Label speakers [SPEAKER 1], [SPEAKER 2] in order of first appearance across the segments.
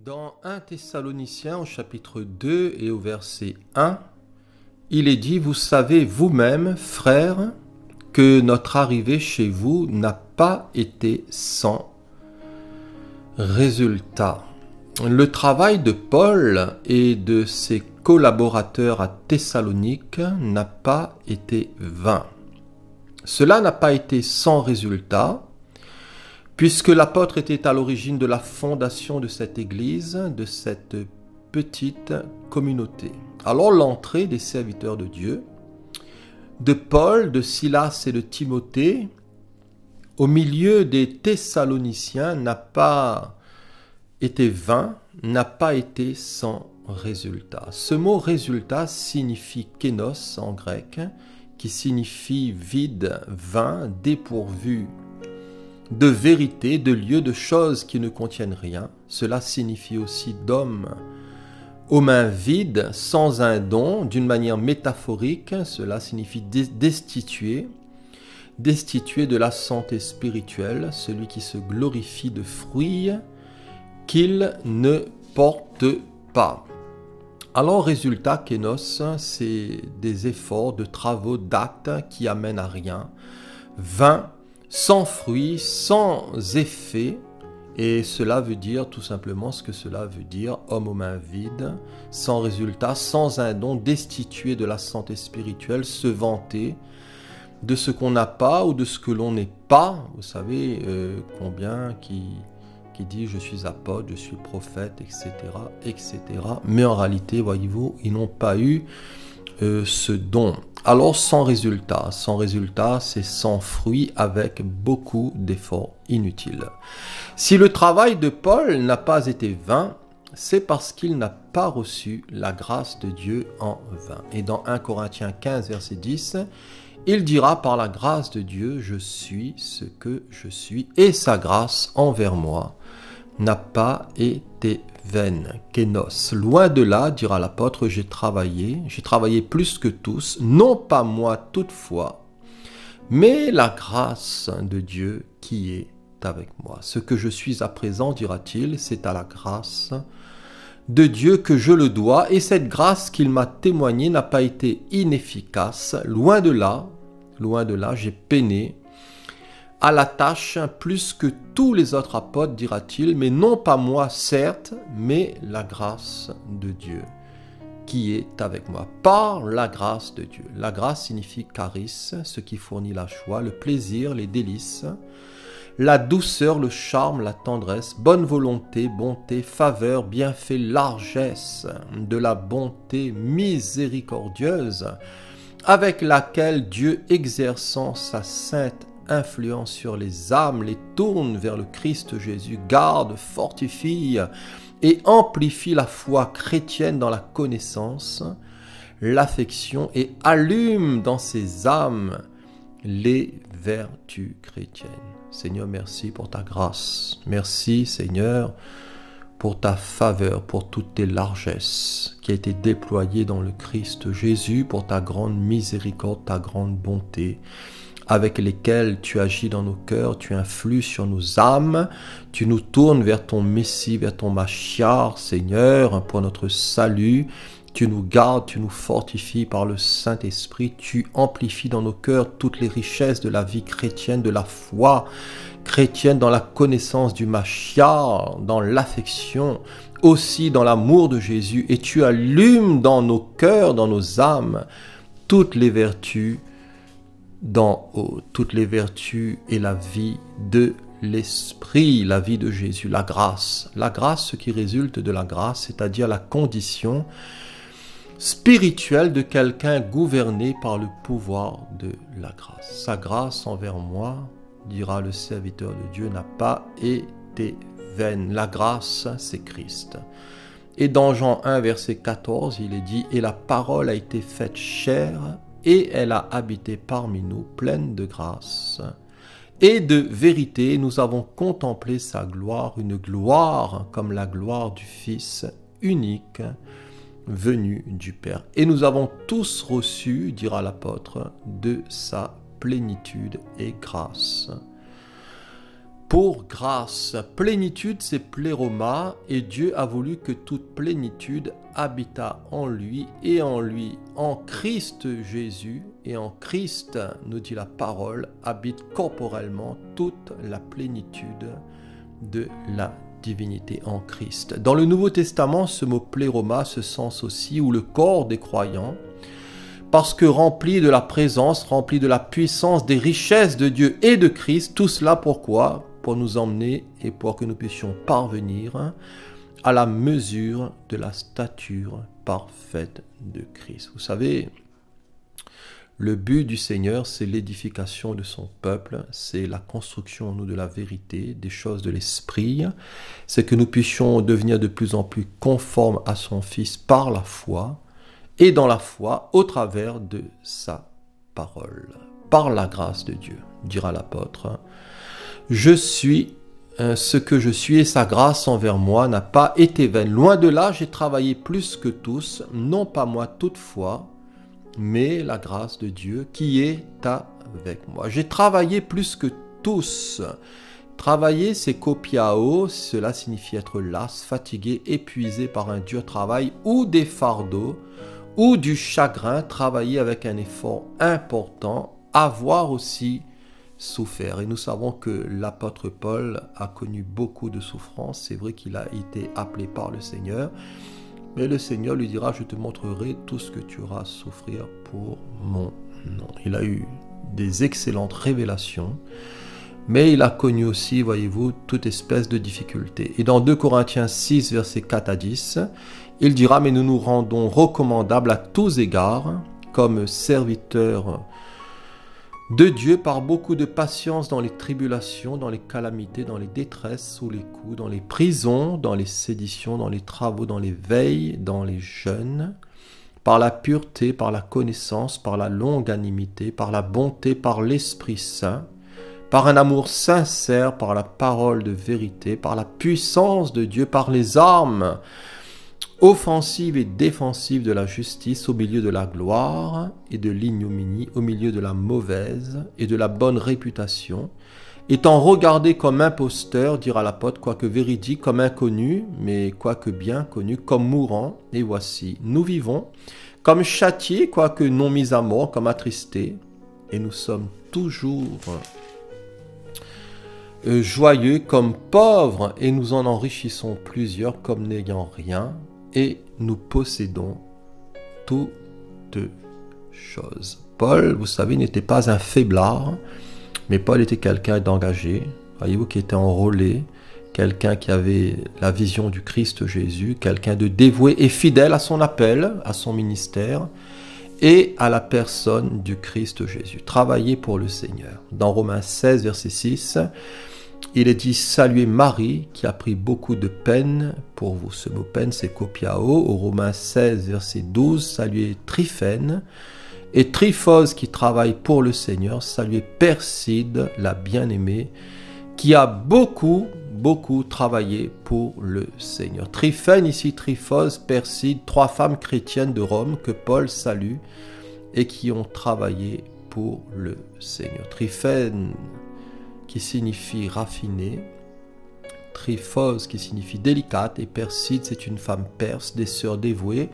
[SPEAKER 1] Dans 1 Thessaloniciens au chapitre 2 et au verset 1, il est dit « Vous savez vous-même, frères, que notre arrivée chez vous n'a pas été sans résultat. » Le travail de Paul et de ses collaborateurs à Thessalonique n'a pas été vain. Cela n'a pas été sans résultat, puisque l'apôtre était à l'origine de la fondation de cette église, de cette petite communauté. Alors l'entrée des serviteurs de Dieu, de Paul, de Silas et de Timothée, au milieu des Thessaloniciens n'a pas été vain, n'a pas été sans résultat. Ce mot résultat signifie kénos en grec, qui signifie vide, vain, dépourvu de vérité, de lieu, de choses qui ne contiennent rien. Cela signifie aussi d'homme aux mains vides, sans un don. D'une manière métaphorique, cela signifie destitué de la santé spirituelle, celui qui se glorifie de fruits qu'il ne porte pas. Alors, résultat, kénos, c'est des efforts, de travaux, d'actes qui amènent à rien, vain, sans fruit, sans effet, et cela veut dire tout simplement ce que cela veut dire, homme aux mains vides, sans résultat, sans un don, destitué de la santé spirituelle, se vanter de ce qu'on n'a pas ou de ce que l'on n'est pas. Vous savez combien qui dit je suis apôtre, je suis prophète, etc., etc. Mais en réalité, voyez-vous, ils n'ont pas eu ce don. Alors sans résultat, c'est sans fruit avec beaucoup d'efforts inutiles. Si le travail de Paul n'a pas été vain, c'est parce qu'il n'a pas reçu la grâce de Dieu en vain. Et dans 1 Corinthiens 15, verset 10, il dira par la grâce de Dieu, je suis ce que je suis, et sa grâce envers moi n'a pas été vaine. Kénos. Loin de là, dira l'apôtre, j'ai travaillé plus que tous, non pas moi toutefois, mais la grâce de Dieu qui est avec moi. Ce que je suis à présent, dira-t-il, c'est à la grâce de Dieu que je le dois, et cette grâce qu'il m'a témoignée n'a pas été inefficace. Loin de là, j'ai peiné à la tâche plus que tous les autres apôtres, dira-t-il, mais non pas moi, certes, mais la grâce de Dieu qui est avec moi. Par la grâce de Dieu. La grâce signifie charis, ce qui fournit la joie, le plaisir, les délices, la douceur, le charme, la tendresse, bonne volonté, bonté, faveur, bienfait, largesse, de la bonté miséricordieuse, avec laquelle Dieu, exerçant sa sainte influence sur les âmes, les tourne vers le Christ Jésus, garde, fortifie et amplifie la foi chrétienne dans la connaissance, l'affection et allume dans ces âmes les vertus chrétiennes. Seigneur, merci pour ta grâce. Merci, Seigneur, pour ta faveur, pour toutes tes largesses qui a été déployée dans le Christ Jésus, pour ta grande miséricorde, ta grande bonté, avec lesquels tu agis dans nos cœurs, tu influes sur nos âmes, tu nous tournes vers ton Messie, vers ton Machiar, Seigneur, pour notre salut. Tu nous gardes, tu nous fortifies par le Saint-Esprit, tu amplifies dans nos cœurs toutes les richesses de la vie chrétienne, de la foi chrétienne, dans la connaissance du Machiar, dans l'affection, aussi dans l'amour de Jésus, et tu allumes dans nos cœurs, dans nos âmes, toutes les vertus d'en haut, toutes les vertus et la vie de l'Esprit, la vie de Jésus, la grâce, ce qui résulte de la grâce, c'est-à-dire la condition spirituelle de quelqu'un gouverné par le pouvoir de la grâce. Sa grâce envers moi, dira le serviteur de Dieu, n'a pas été vaine. La grâce, c'est Christ. Et dans Jean 1, verset 14, il est dit « Et la parole a été faite chair, et elle a habité parmi nous, pleine de grâce et de vérité. Nous avons contemplé sa gloire, une gloire comme la gloire du Fils unique, venu du Père. Et nous avons tous reçu, dira l'apôtre, de sa plénitude et grâce pour grâce. Plénitude, c'est pléroma, et Dieu a voulu que toute plénitude habitât en lui, en Christ Jésus, et en Christ, nous dit la parole, habite corporellement toute la plénitude de la divinité en Christ. Dans le Nouveau Testament, ce mot pléroma se sens aussi, ou le corps des croyants, parce que rempli de la présence, rempli de la puissance, des richesses de Dieu et de Christ, tout cela pourquoi? Pour nous emmener et pour que nous puissions parvenir à la mesure de la stature parfaite de Christ. Vous savez, le but du Seigneur, c'est l'édification de son peuple, c'est la construction en nous de la vérité, des choses de l'esprit, c'est que nous puissions devenir de plus en plus conformes à son Fils par la foi, et dans la foi au travers de sa parole, par la grâce de Dieu, dira l'apôtre. Je suis ce que je suis et sa grâce envers moi n'a pas été vaine. Loin de là, j'ai travaillé plus que tous, non pas moi toutefois, mais la grâce de Dieu qui est avec moi. J'ai travaillé plus que tous. Travailler, c'est kopiao, cela signifie être las, fatigué, épuisé par un dur travail ou des fardeaux, ou du chagrin, travailler avec un effort important, avoir aussi souffert. Et nous savons que l'apôtre Paul a connu beaucoup de souffrances. C'est vrai qu'il a été appelé par le Seigneur, mais le Seigneur lui dira, je te montrerai tout ce que tu auras à souffrir pour mon nom. Il a eu des excellentes révélations, mais il a connu aussi, voyez-vous, toute espèce de difficulté. Et dans 2 Corinthiens 6, versets 4 à 10, il dira, mais nous nous rendons recommandables à tous égards, comme serviteurs de Dieu, par beaucoup de patience dans les tribulations, dans les calamités, dans les détresses, sous les coups, dans les prisons, dans les séditions, dans les travaux, dans les veilles, dans les jeûnes, par la pureté, par la connaissance, par la longanimité, par la bonté, par l'Esprit Saint, par un amour sincère, par la parole de vérité, par la puissance de Dieu, par les armes offensive et défensive de la justice, au milieu de la gloire et de l'ignominie, au milieu de la mauvaise et de la bonne réputation, étant regardé comme imposteur, dira l'apôtre, quoique véridique, comme inconnu, mais quoique bien connu, comme mourant, et voici, nous vivons, comme châtiés, quoique non mis à mort, comme attristés, et nous sommes toujours joyeux comme pauvres, et nous en enrichissons plusieurs comme n'ayant rien, et nous possédons toutes choses. Paul, vous savez, n'était pas un faiblard, mais Paul était quelqu'un d'engagé, voyez-vous, qui était enrôlé, quelqu'un qui avait la vision du Christ Jésus, quelqu'un de dévoué et fidèle à son appel, à son ministère, et à la personne du Christ Jésus. Travailler pour le Seigneur. Dans Romains 16, verset 6, il est dit « Saluez Marie, qui a pris beaucoup de peine pour vous ». Ce mot peine, c'est kopiao. Au Romains 16, verset 12, saluez Tryphène et Tryphose, qui travaille pour le Seigneur. Saluez Perside, la bien-aimée, qui a beaucoup travaillé pour le Seigneur. Tryphène, ici Tryphose, Perside, 3 femmes chrétiennes de Rome que Paul salue et qui ont travaillé pour le Seigneur. Tryphène, qui signifie raffiné, Tryphose qui signifie délicate, et Perside, c'est une femme perse, des sœurs dévouées,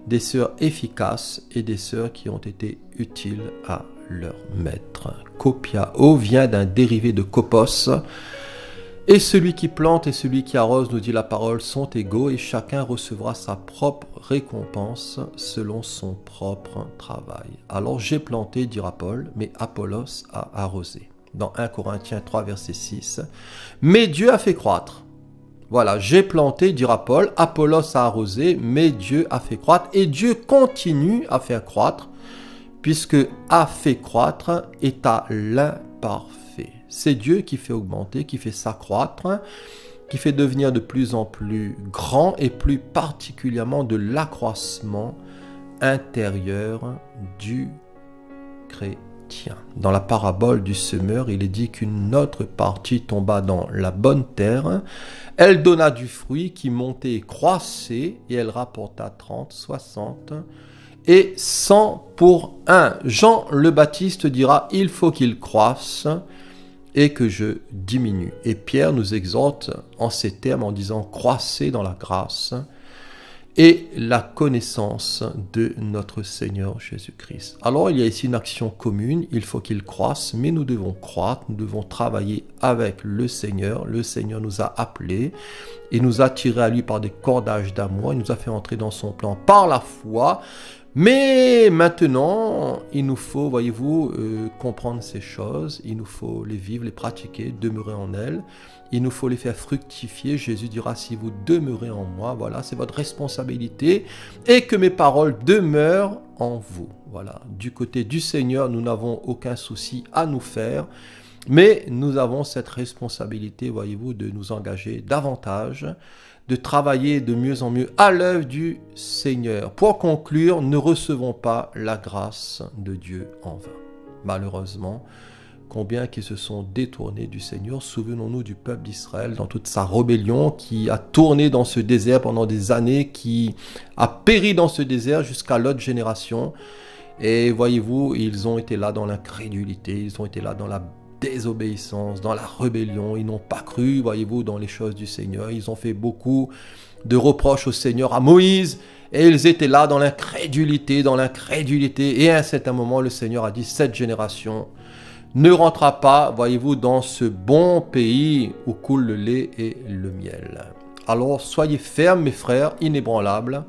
[SPEAKER 1] des sœurs efficaces et des sœurs qui ont été utiles à leur maître. Kopiao vient d'un dérivé de kopos, et celui qui plante et celui qui arrose, nous dit la parole, sont égaux, et chacun recevra sa propre récompense selon son propre travail. Alors j'ai planté, dira Paul, mais Apollos a arrosé. Dans 1 Corinthiens 3, verset 6. Mais Dieu a fait croître. Voilà, j'ai planté, dira Paul, Apollos a arrosé, mais Dieu a fait croître. Et Dieu continue à faire croître, puisque a fait croître est à l'imparfait. C'est Dieu qui fait augmenter, qui fait s'accroître, qui fait devenir de plus en plus grand, et plus particulièrement de l'accroissement intérieur du chrétien. Dans la parabole du semeur, il est dit qu'une autre partie tomba dans la bonne terre. Elle donna du fruit qui montait et croissait, et elle rapporta 30, 60 et 100 pour 1. Jean le Baptiste dira, il faut qu'il croisse, et que je diminue. Et Pierre nous exhorte en ces termes en disant « Croissez dans la grâce et la connaissance de notre Seigneur Jésus-Christ. » Alors, il y a ici une action commune, il faut qu'il croisse, mais nous devons croître, nous devons travailler avec le Seigneur. Le Seigneur nous a appelés et nous a tirés à lui par des cordages d'amour, il nous a fait entrer dans son plan par la foi. Mais maintenant, il nous faut, voyez-vous, comprendre ces choses, il nous faut les vivre, les pratiquer, demeurer en elles. Il nous faut les faire fructifier. Jésus dira, si vous demeurez en moi, voilà, c'est votre responsabilité, et que mes paroles demeurent en vous. Voilà, du côté du Seigneur, nous n'avons aucun souci à nous faire, mais nous avons cette responsabilité, voyez-vous, de nous engager davantage, de travailler de mieux en mieux à l'œuvre du Seigneur. Pour conclure, ne recevons pas la grâce de Dieu en vain. Malheureusement, combien qui se sont détournés du Seigneur. Souvenons-nous du peuple d'Israël dans toute sa rébellion qui a tourné dans ce désert pendant des années, qui a péri dans ce désert jusqu'à l'autre génération. Et voyez-vous, ils ont été là dans l'incrédulité, ils ont été là dans la désobéissance, dans la rébellion. Ils n'ont pas cru, voyez-vous, dans les choses du Seigneur. Ils ont fait beaucoup de reproches au Seigneur, à Moïse, et ils étaient là dans l'incrédulité, Et à un certain moment, le Seigneur a dit, cette génération ne rentrera pas, voyez-vous, dans ce bon pays où coule le lait et le miel. Alors, soyez fermes, mes frères, inébranlables,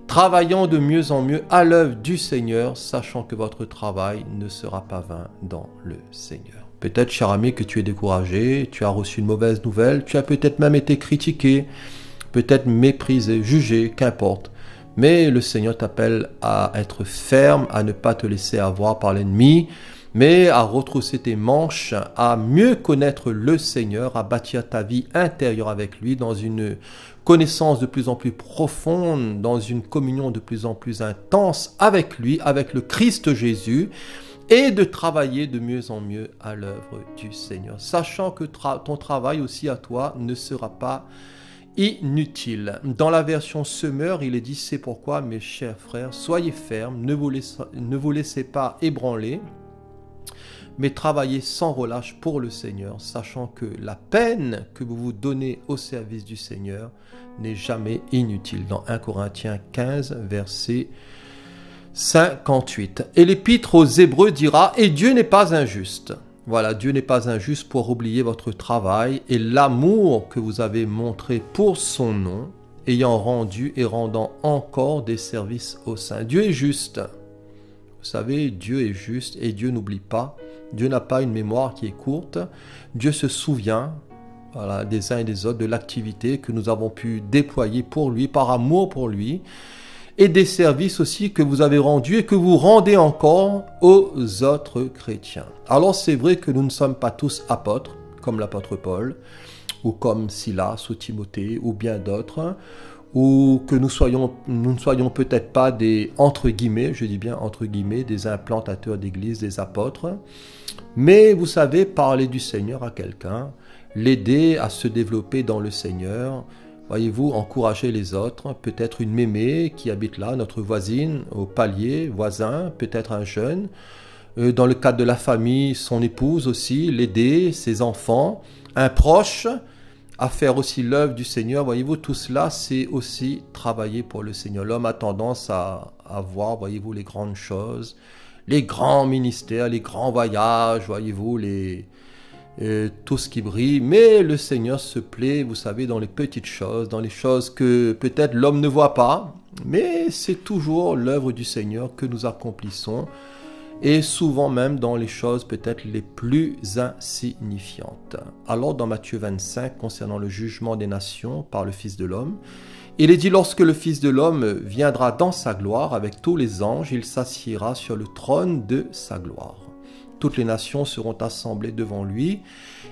[SPEAKER 1] travaillant de mieux en mieux à l'œuvre du Seigneur, sachant que votre travail ne sera pas vain dans le Seigneur. Peut-être, cher ami, que tu es découragé, tu as reçu une mauvaise nouvelle, tu as peut-être même été critiqué, peut-être méprisé, jugé, qu'importe. Mais le Seigneur t'appelle à être ferme, à ne pas te laisser avoir par l'ennemi, mais à retrousser tes manches, à mieux connaître le Seigneur, à bâtir ta vie intérieure avec lui dans une connaissance de plus en plus profonde, dans une communion de plus en plus intense avec lui, avec le Christ Jésus, et de travailler de mieux en mieux à l'œuvre du Seigneur, sachant que ton travail aussi à toi ne sera pas inutile. Dans la version Semeur, il est dit, c'est pourquoi, mes chers frères, soyez fermes, ne vous laissez pas ébranler, mais travaillez sans relâche pour le Seigneur, sachant que la peine que vous vous donnez au service du Seigneur n'est jamais inutile. Dans 1 Corinthiens 15, verset 58. Et l'Épître aux Hébreux dira, « Et Dieu n'est pas injuste. » Voilà, Dieu n'est pas injuste pour oublier votre travail et l'amour que vous avez montré pour son nom, ayant rendu et rendant encore des services aux saints. Dieu est juste. Vous savez, Dieu est juste et Dieu n'oublie pas. Dieu n'a pas une mémoire qui est courte. Dieu se souvient, voilà, des uns et des autres, de l'activité que nous avons pu déployer pour lui, par amour pour lui, et des services aussi que vous avez rendus et que vous rendez encore aux autres chrétiens. Alors c'est vrai que nous ne sommes pas tous apôtres, comme l'apôtre Paul, ou comme Silas ou Timothée, ou bien d'autres, ou que nous ne soyons peut-être pas des, entre guillemets, je dis bien entre guillemets, des implantateurs d'église, des apôtres. Mais vous savez, parler du Seigneur à quelqu'un, l'aider à se développer dans le Seigneur, voyez-vous, encourager les autres, peut-être une mémé qui habite là, notre voisine, au palier, voisin, peut-être un jeune, dans le cadre de la famille, son épouse aussi, l'aider, ses enfants, un proche, à faire aussi l'œuvre du Seigneur. Voyez-vous, tout cela, c'est aussi travailler pour le Seigneur. L'homme a tendance à voir, voyez-vous, les grandes choses, les grands ministères, les grands voyages, voyez-vous, tout ce qui brille. Mais le Seigneur se plaît, vous savez, dans les petites choses, dans les choses que peut-être l'homme ne voit pas. Mais c'est toujours l'œuvre du Seigneur que nous accomplissons. Et souvent même dans les choses peut-être les plus insignifiantes. Alors dans Matthieu 25, concernant le jugement des nations par le Fils de l'homme, il est dit, lorsque le Fils de l'homme viendra dans sa gloire avec tous les anges, il s'assiera sur le trône de sa gloire. Toutes les nations seront assemblées devant lui.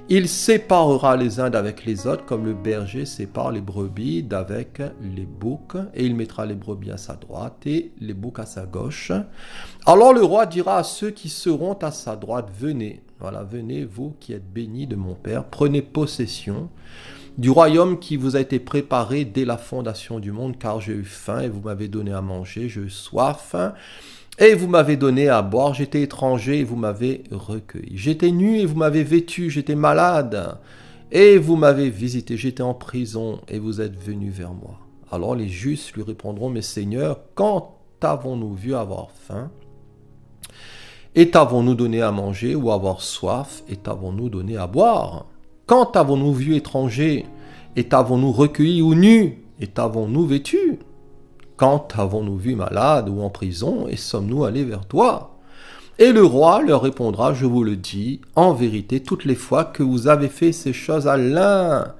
[SPEAKER 1] Il séparera les uns d'avec les autres, comme le berger sépare les brebis d'avec les boucs, et il mettra les brebis à sa droite et les boucs à sa gauche. Alors le roi dira à ceux qui seront à sa droite, venez, voilà, venez vous qui êtes bénis de mon Père, prenez possession du royaume qui vous a été préparé dès la fondation du monde, car j'ai eu faim et vous m'avez donné à manger, j'ai eu soif et vous m'avez donné à boire. J'étais étranger et vous m'avez recueilli. J'étais nu et vous m'avez vêtu. J'étais malade et vous m'avez visité. J'étais en prison et vous êtes venu vers moi. Alors les justes lui répondront, mais Seigneur, quand t'avons-nous vu avoir faim et t'avons-nous donné à manger, ou avoir soif et t'avons-nous donné à boire? Quand t'avons-nous vu étranger et t'avons-nous recueilli, ou nu et t'avons-nous vêtu? Quand avons-nous vu malade ou en prison et sommes-nous allés vers toi? Et le roi leur répondra, je vous le dis, en vérité, toutes les fois que vous avez fait ces choses à l'un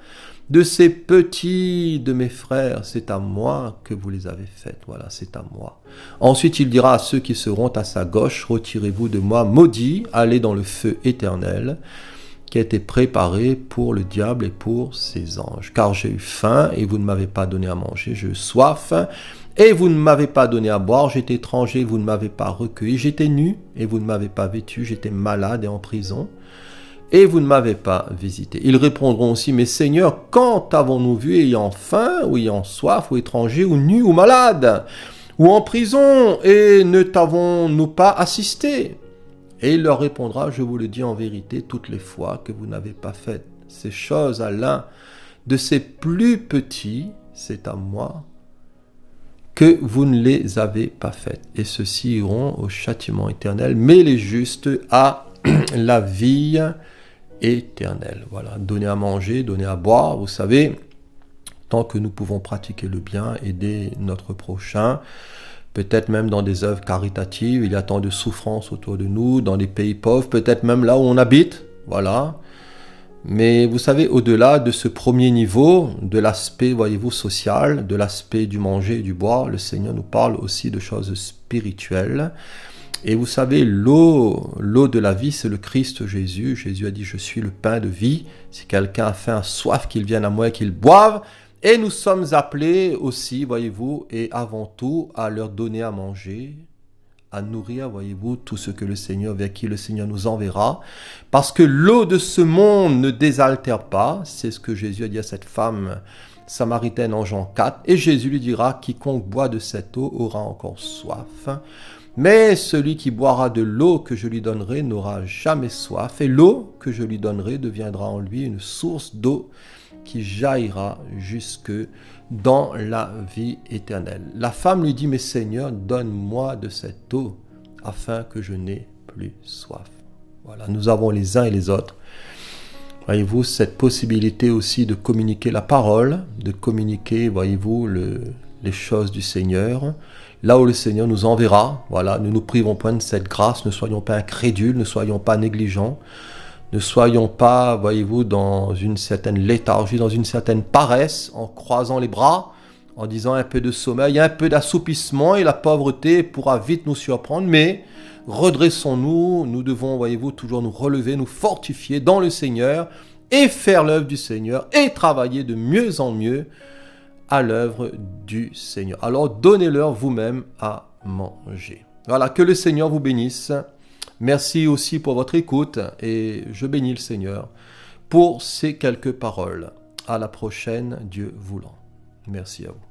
[SPEAKER 1] de ces petits de mes frères, c'est à moi que vous les avez faites. Voilà, c'est à moi. Ensuite, il dira à ceux qui seront à sa gauche, retirez-vous de moi, maudits, allez dans le feu éternel, qui a été préparé pour le diable et pour ses anges. Car j'ai eu faim et vous ne m'avez pas donné à manger, j'ai eu soif et vous ne m'avez pas donné à boire, j'étais étranger, vous ne m'avez pas recueilli, j'étais nu et vous ne m'avez pas vêtu, j'étais malade et en prison et vous ne m'avez pas visité. Ils répondront aussi, mais Seigneur, quand avons-nous vu ayant faim ou ayant soif ou étranger ou nu ou malade ou en prison et ne t'avons-nous pas assisté? Et il leur répondra, je vous le dis en vérité, toutes les fois que vous n'avez pas fait ces choses à l'un de ces plus petits, c'est à moi que vous ne les avez pas faites. Et ceux-ci iront au châtiment éternel, mais les justes à la vie éternelle. Voilà, donner à manger, donner à boire, vous savez, tant que nous pouvons pratiquer le bien, aider notre prochain, peut-être même dans des œuvres caritatives, il y a tant de souffrances autour de nous, dans des pays pauvres, peut-être même là où on habite, voilà. Mais vous savez, au-delà de ce premier niveau, de l'aspect, voyez-vous, social, de l'aspect du manger et du boire, le Seigneur nous parle aussi de choses spirituelles. Et vous savez, l'eau de la vie, c'est le Christ Jésus. Jésus a dit, je suis le pain de vie. Si quelqu'un a faim, soif, qu'il vienne à moi et qu'il boive. Et nous sommes appelés aussi, voyez-vous, et avant tout, à leur donner à manger, à nourrir, voyez-vous, tout ce que le Seigneur, vers qui le Seigneur nous enverra. Parce que l'eau de ce monde ne désaltère pas. C'est ce que Jésus a dit à cette femme samaritaine en Jean 4. Et Jésus lui dira, quiconque boit de cette eau aura encore soif. Mais celui qui boira de l'eau que je lui donnerai n'aura jamais soif. Et l'eau que je lui donnerai deviendra en lui une source d'eau qui jaillira jusque dans la vie éternelle. La femme lui dit, mais Seigneur, donne-moi de cette eau afin que je n'ai plus soif. Voilà, nous avons les uns et les autres, voyez-vous, cette possibilité aussi de communiquer la parole, de communiquer, voyez-vous, les choses du Seigneur, là où le Seigneur nous enverra. Voilà, ne nous privons point de cette grâce, ne soyons pas incrédules, ne soyons pas négligents, ne soyons pas, voyez-vous, dans une certaine léthargie, dans une certaine paresse, en croisant les bras, en disant un peu de sommeil, un peu d'assoupissement, et la pauvreté pourra vite nous surprendre, mais redressons-nous, nous devons, voyez-vous, toujours nous relever, nous fortifier dans le Seigneur, et faire l'œuvre du Seigneur, et travailler de mieux en mieux à l'œuvre du Seigneur. Alors donnez-leur vous-même à manger. Voilà, que le Seigneur vous bénisse. Merci aussi pour votre écoute et je bénis le Seigneur pour ces quelques paroles. À la prochaine, Dieu voulant. Merci à vous.